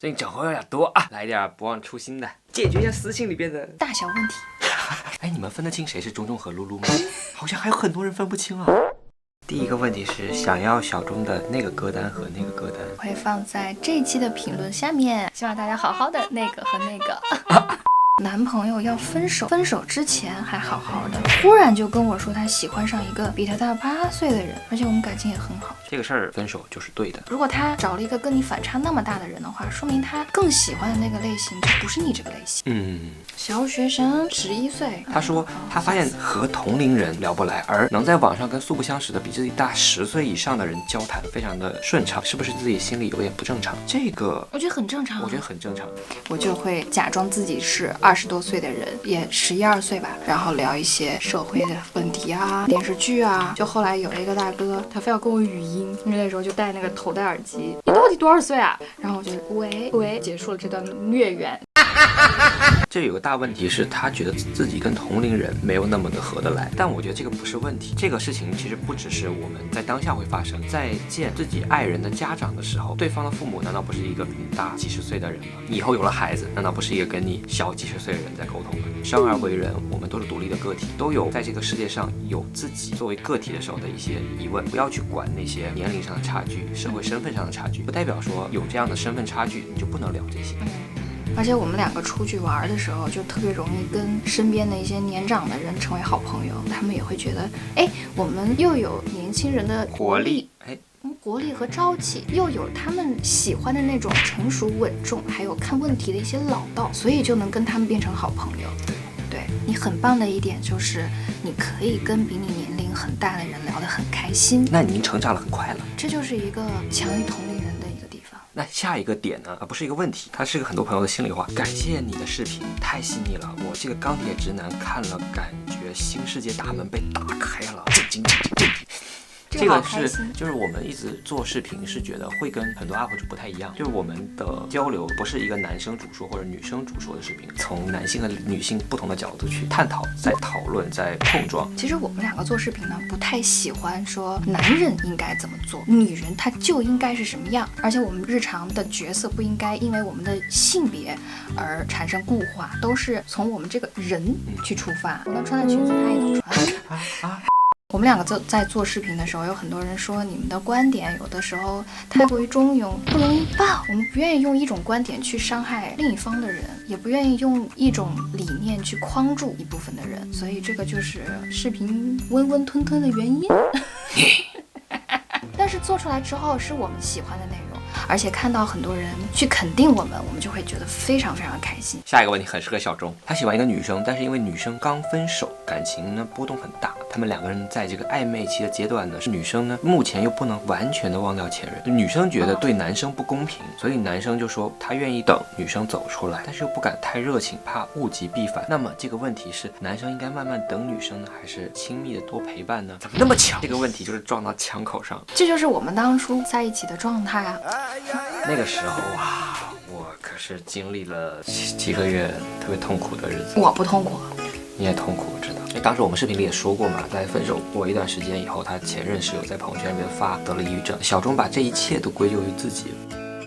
最近整活有点多啊，来点不忘初心的，解决一下私信里边的大小问题。哎，你们分得清谁是钟钟和露露吗？好像还有很多人分不清啊。第一个问题是想要小钟的那个歌单和那个歌单，会放在这一期的评论下面，希望大家好好的那个和那个。男朋友要分手，分手之前还好好的，忽然就跟我说他喜欢上一个比他大8岁的人，而且我们感情也很好。这个事儿分手就是对的。如果他找了一个跟你反差那么大的人的话，说明他更喜欢的那个类型就不是你这个类型。小学生11岁，他说他发现和同龄人聊不来，而能在网上跟素不相识的比自己大10岁以上的人交谈非常的顺畅，是不是自己心里有点不正常？这个我觉得很正常，我觉得很正常。我就会假装自己是20多岁的人，也11、12岁吧，然后聊一些社会的问题啊、电视剧啊。就后来有一个大哥，他非要跟我语音，因为那时候就戴那个头戴耳机，你到底多少岁啊？然后我就喂，结束了这段孽缘。这有个大问题是，他觉得自己跟同龄人没有那么的合得来，但我觉得这个不是问题。这个事情其实不只是我们在当下会发生，在见自己爱人的家长的时候，对方的父母难道不是一个比你大几十岁的人吗？你以后有了孩子，难道不是一个跟你小几十岁的人在沟通吗？生而为人，我们都是独立的个体，都有在这个世界上有自己作为个体的时候的一些疑问。不要去管那些年龄上的差距、社会身份上的差距，不代表说有这样的身份差距你就不能聊这些。而且我们两个出去玩的时候，就特别容易跟身边的一些年长的人成为好朋友。他们也会觉得，哎，我们又有年轻人的活力，活力和朝气，又有他们喜欢的那种成熟稳重，还有看问题的一些老道，所以就能跟他们变成好朋友。对，你很棒的一点就是，你可以跟比你年龄很大的人聊得很开心。那你已经成长了很快了，这就是一个强于同龄人的一个地方。那下一个点呢，不是一个问题，它是个很多朋友的心里话。感谢你的视频太细腻了，我这个钢铁直男看了，感觉新世界大门被打开了。这个就是我们一直做视频是觉得会跟很多 UP 主不太一样，就是我们的交流不是一个男生主说或者女生主说的视频，从男性和女性不同的角度去探讨，在讨论，在碰撞。其实我们两个做视频呢，不太喜欢说男人应该怎么做，女人她就应该是什么样，而且我们日常的角色不应该因为我们的性别而产生固化，都是从我们这个人去出发。我能穿的裙子他也能穿。我们两个在做视频的时候，有很多人说你们的观点有的时候太过于中庸，不容易爆。我们不愿意用一种观点去伤害另一方的人，也不愿意用一种理念去框住一部分的人，所以这个就是视频温温吞吞的原因。但是做出来之后是我们喜欢的内容，而且看到很多人去肯定我们就会觉得非常非常开心。下一个问题很适合小钟，他喜欢一个女生，但是因为女生刚分手，感情呢波动很大，他们两个人在这个暧昧期的阶段呢，是女生呢目前又不能完全的忘掉前任，女生觉得对男生不公平，所以男生就说他愿意等女生走出来，但是又不敢太热情，怕物极必反。那么这个问题是男生应该慢慢等女生呢，还是亲密的多陪伴呢？怎么那么强？这个问题就是撞到枪口上，这就是我们当初在一起的状态啊。那个时候啊，我可是经历了几个月特别痛苦的日子。我不痛苦，你也痛苦，我知道。当时我们视频里也说过嘛，在分手过一段时间以后，他前任室友在朋友圈里面发得了抑郁症，小钟把这一切都归咎于自己。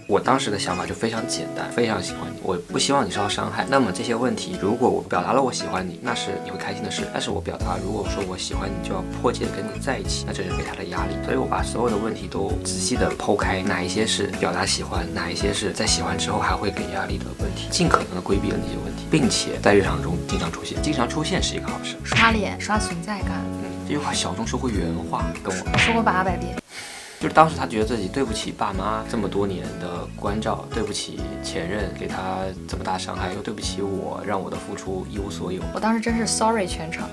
我当时的想法就非常简单，非常喜欢你，我不希望你受到伤害。那么这些问题，如果我表达了我喜欢你，那是你会开心的事；但是我表达如果说我喜欢你，就要迫切的跟你在一起，那这是给他的压力。所以我把所有的问题都仔细的剖开，哪一些是表达喜欢，哪一些是在喜欢之后还会给压力的问题，尽可能的规避了那些问题，并且在日常中经常出现，经常出现是一个好事。刷脸刷存在感，这句话小钟说过原话，跟我说过800遍。就是当时他觉得自己对不起爸妈这么多年的关照，对不起前任给他这么大伤害，又对不起我让我的付出一无所有。我当时真是 sorry 全场。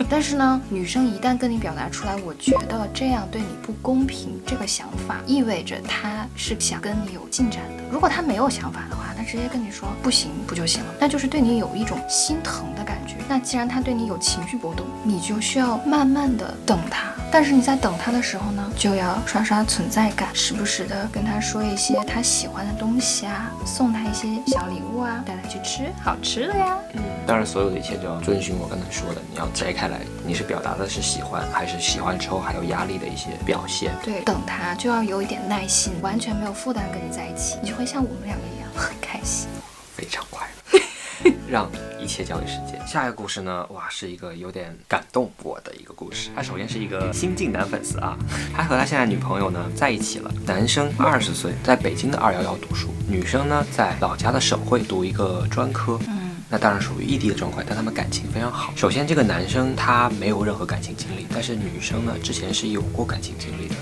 但是呢，女生一旦跟你表达出来，我觉得这样对你不公平，这个想法意味着她是想跟你有进展的。如果她没有想法的话，她直接跟你说不行不就行了，那就是对你有一种心疼的感觉。那既然她对你有情绪波动，你就需要慢慢的等她，但是你在等他的时候呢，就要刷刷存在感，时不时的跟他说一些他喜欢的东西啊，送他一些小礼物啊，带他去吃好吃的呀。当然所有的一切就要遵循我刚才说的，你要摘开来，你是表达的是喜欢，还是喜欢之后还有压力的一些表现。对，等他就要有一点耐心，完全没有负担跟你在一起，你就会像我们两个一样很开心，非常快乐。让一切交给时间。下一个故事呢，哇，是一个有点感动我的一个故事。他首先是一个新晋男粉丝啊，他和他现在女朋友呢在一起了。男生20岁，在北京的211读书，女生呢在老家的省会读一个专科。那当然属于异地的状况，但他们感情非常好。首先，这个男生他没有任何感情经历，但是女生呢之前是有过感情经历的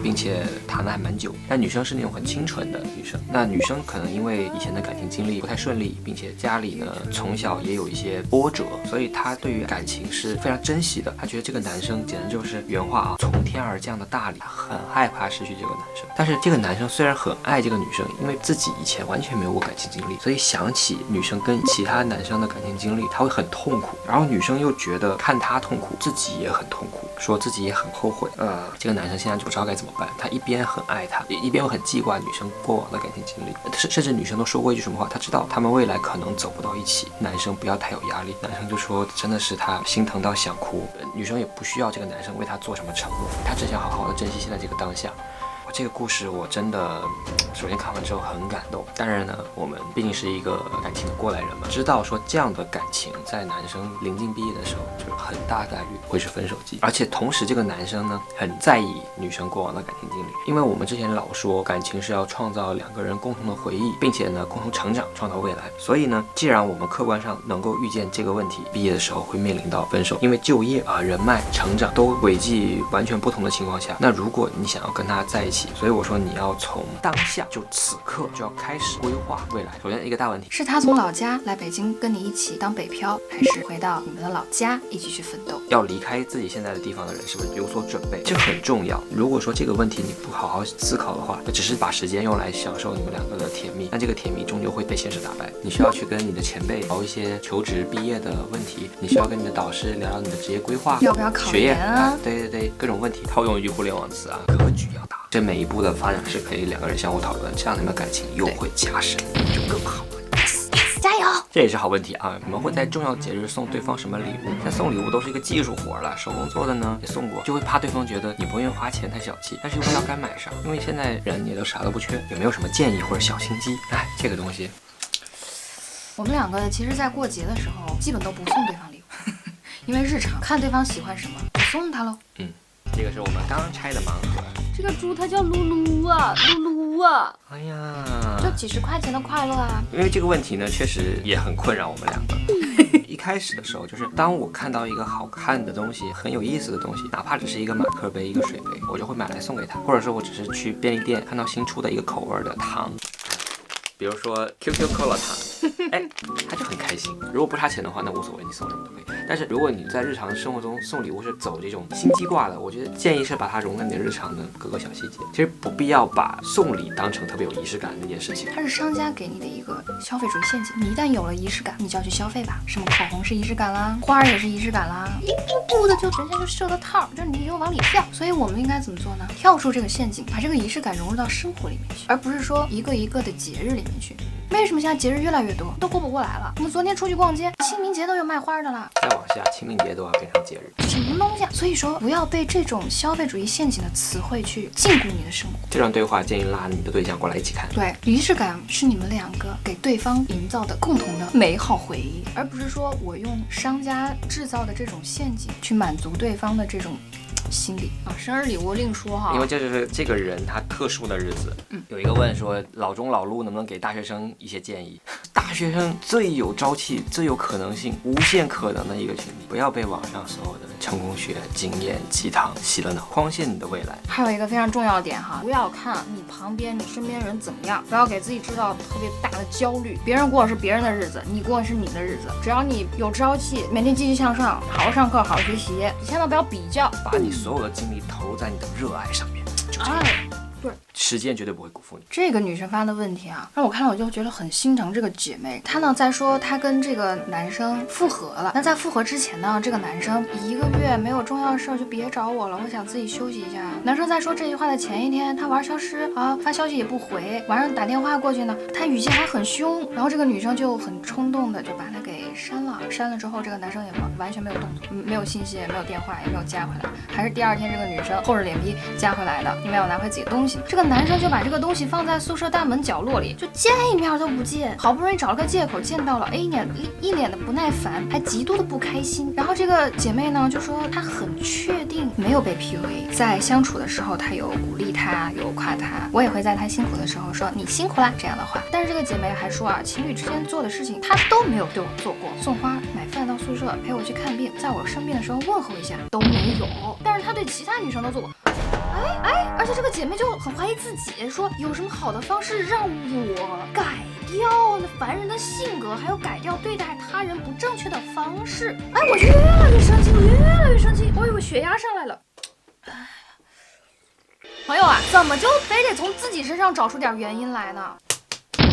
并且谈了还蛮久。但女生是那种很清纯的女生。那女生可能因为以前的感情经历不太顺利，并且家里呢从小也有一些波折，所以她对于感情是非常珍惜的。她觉得这个男生简直就是原话啊，从天而降的大礼。她很害怕失去这个男生。但是这个男生虽然很爱这个女生，因为自己以前完全没有过感情经历，所以想起女生跟其他男生的感情经历，他会很痛苦。然后女生又觉得看他痛苦，自己也很痛苦，说自己也很后悔。这个男生现在就不知道该怎么办。他一边很爱她，一边又很记挂女生过往的感情经历。甚至女生都说过一句什么话，他知道他们未来可能走不到一起，男生不要太有压力。男生就说真的是他心疼到想哭。女生也不需要这个男生为她做什么承诺，她只想好好的珍惜现在这个当下。这个故事我真的首先看完之后很感动。当然呢，我们毕竟是一个感情的过来人嘛，知道说这样的感情在男生临近毕业的时候就是很大概率会是分手季。而且同时这个男生呢很在意女生过往的感情经历，因为我们之前老说感情是要创造两个人共同的回忆，并且呢共同成长，创造未来。所以呢，既然我们客观上能够预见这个问题，毕业的时候会面临到分手，因为就业人脉成长都轨迹完全不同的情况下，那如果你想要跟他在一起，所以我说你要从当下就此刻就要开始规划未来。首先一个大问题是他从老家来北京跟你一起当北漂，还是回到你们的老家一起去奋斗？要离开自己现在的地方的人是不是有所准备，这很重要。如果说这个问题你不好好思考的话，只是把时间用来享受你们两个的甜蜜，那这个甜蜜终究会被现实打败。你需要去跟你的前辈聊一些求职毕业的问题，你需要跟你的导师聊聊你的职业规划，要不要考研啊？对，各种问题。套用一句互联网词啊，格局要大。这每一步的发展是可以两个人相互讨论，这样你们感情又会加深，就更好了。加油！这也是好问题啊！你们会在重要节日送对方什么礼物？现在送礼物都是一个技术活了，手工做的呢也送过，就会怕对方觉得你不愿意花钱太小气，但是又不知道该买啥，因为现在人也都啥都不缺。有没有什么建议或者小心机？这个东西，我们两个其实在过节的时候基本都不送对方礼物，因为日常看对方喜欢什么就送他喽。这个是我们刚拆的盲盒。这个猪它叫噜噜啊，噜噜啊！哎呀，就几10块钱的快乐啊！因为这个问题呢，确实也很困扰我们两个。一开始的时候，就是当我看到一个好看的东西、很有意思的东西，哪怕只是一个马克杯、一个水杯，我就会买来送给他。或者说我只是去便利店看到新出的一个口味的糖，比如说 QQ 可乐糖，他就很开心。如果不差钱的话，那无所谓，你送什么都可以。但是如果你在日常生活中送礼物是走这种心机挂的，我觉得建议是把它融在你的日常的各个小细节。其实不必要把送礼当成特别有仪式感的那件事情。它是商家给你的一个消费主义陷阱，你一旦有了仪式感，你就要去消费吧。什么口红是仪式感啦，花儿也是仪式感啦，一步步的就人家就设个套，就你就往里跳。所以我们应该怎么做呢？跳出这个陷阱，把这个仪式感融入到生活里面去，而不是说一个一个的节日里面去。为什么现在节日越来越多，都过不过来了？我们昨天出去逛街，清明节都有卖花的了，再往下，清明节都要变成节日，什么东西啊？所以说，不要被这种消费主义陷阱的词汇去禁锢你的生活。这段对话建议拉你的对象过来一起看。对，仪式感是你们两个给对方营造的共同的美好回忆，而不是说我用商家制造的这种陷阱去满足对方的这种心理啊。生日礼物另说哈，因为这就是这个人他特殊的日子。有一个问说，老中老陆能不能给大学生一些建议？大学生最有朝气、最有可能性、无限可能的一个群体，不要被网上所有的成功学、经验、鸡汤洗了脑，框限你的未来。还有一个非常重要的点哈，不要看你旁边、你身边人怎么样，不要给自己制造特别大的焦虑。别人过的是别人的日子，你过的是你的日子。只要你有朝气，每天积极向上，好好上课，好好学习，你千万不要比较，把你所有的精力投入在你的热爱上面，就这样。对，时间绝对不会辜负你。这个女生发的问题啊，让我看了我就觉得很心疼这个姐妹。她呢在说她跟这个男生复合了，那在复合之前呢，这个男生1个月没有重要的事儿就别找我了，我想自己休息一下。男生在说这句话的前一天，他玩消失啊，发消息也不回，晚上打电话过去呢，他语气还很凶，然后这个女生就很冲动的就把他给删了。删了之后，这个男生也完全没有动作，没有信息，也没有电话，也没有加回来，还是第2天这个女生厚着脸皮加回来的，因为要拿回自己的东西。这个男生就把这个东西放在宿舍大门角落里，就见一面都不见，好不容易找了个借口见到了，一脸的不耐烦，还极度的不开心。然后这个姐妹呢就说她很确定没有被 PUA， 在相处的时候她有鼓励她，有夸她，我也会在她辛苦的时候说你辛苦啦这样的话。但是这个姐妹还说啊，情侣之间做的事情她都没有对我做过，送花、买饭到宿舍、陪我去看病，在我生病的时候问候一下都没有，但是她对其他女生都做过。而且这个姐妹就很怀疑自己，说有什么好的方式让我改掉那烦人的性格，还有改掉对待他人不正确的方式。我就越来越生气，我以为血压上来了。朋友啊，怎么就非得从自己身上找出点原因来呢？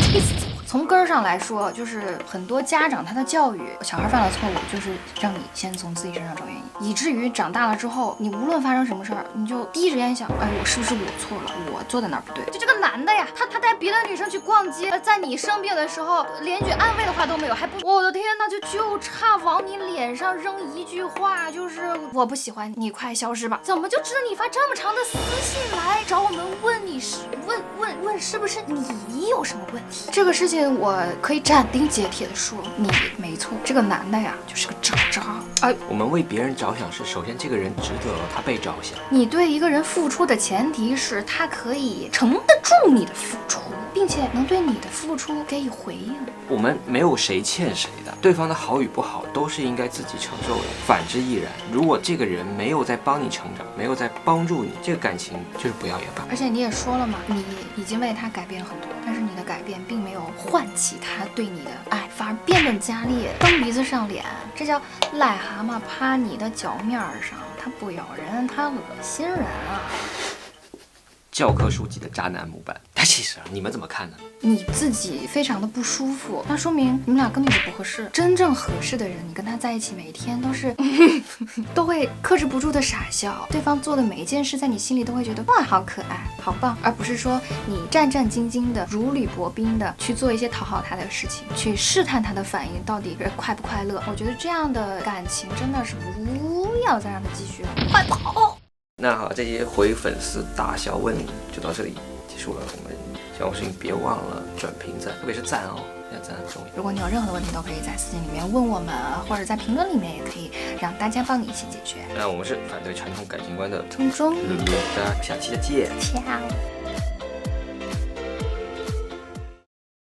气死我！从根儿上来说，就是很多家长他的教育，小孩犯了错误，就是让你先从自己身上找原因，以至于长大了之后，你无论发生什么事儿，你就第一时间想，我是不是我错了，我做的哪儿不对？就这个男的呀，他带别的女生去逛街，在你生病的时候，连句安慰的话都没有，还不，我的天哪，就差往你脸上扔一句话，就是我不喜欢你，快消失吧。怎么就值得你发这么长的私信来找我们问你问是不是你有什么问题？这个事情我可以斩钉截铁的说，你没错，这个男的呀就是个渣渣。我们为别人着想是，首先这个人值得他被着想。你对一个人付出的前提是他可以承得住你的付出，并且能对你的付出给予回应。我们没有谁欠谁的，对方的好与不好都是应该自己承受的，反之亦然。如果这个人没有在帮你成长，没有在帮助你，这个感情就是不要也罢。而且你也说了嘛，你已经为他改变了很多，但是你的改变并没有唤起他对你的爱，反而变本加厉，蹬鼻子上脸。这叫癞蛤蟆趴你的脚面上，它不咬人，它恶心人啊！教科书级的渣男模板，但其实你们怎么看呢？你自己非常的不舒服，那说明你们俩根本就不合适。真正合适的人，你跟他在一起，每天都是都会克制不住的傻笑，对方做的每一件事，在你心里都会觉得哇，好可爱，好棒，而不是说你战战兢兢的、如履薄冰的去做一些讨好他的事情，去试探他的反应到底是快不快乐。我觉得这样的感情真的是不要再让他继续了，快跑！那好，这些回粉丝大小问就到这里结束了。我们小红书别忘了转评赞，特别是赞哦，要赞很重要。如果你有任何的问题，都可以在私信里面问我们，或者在评论里面也可以让大家帮你一起解决。那我们是反对传统感情观的中中，大家下期再见。ciao。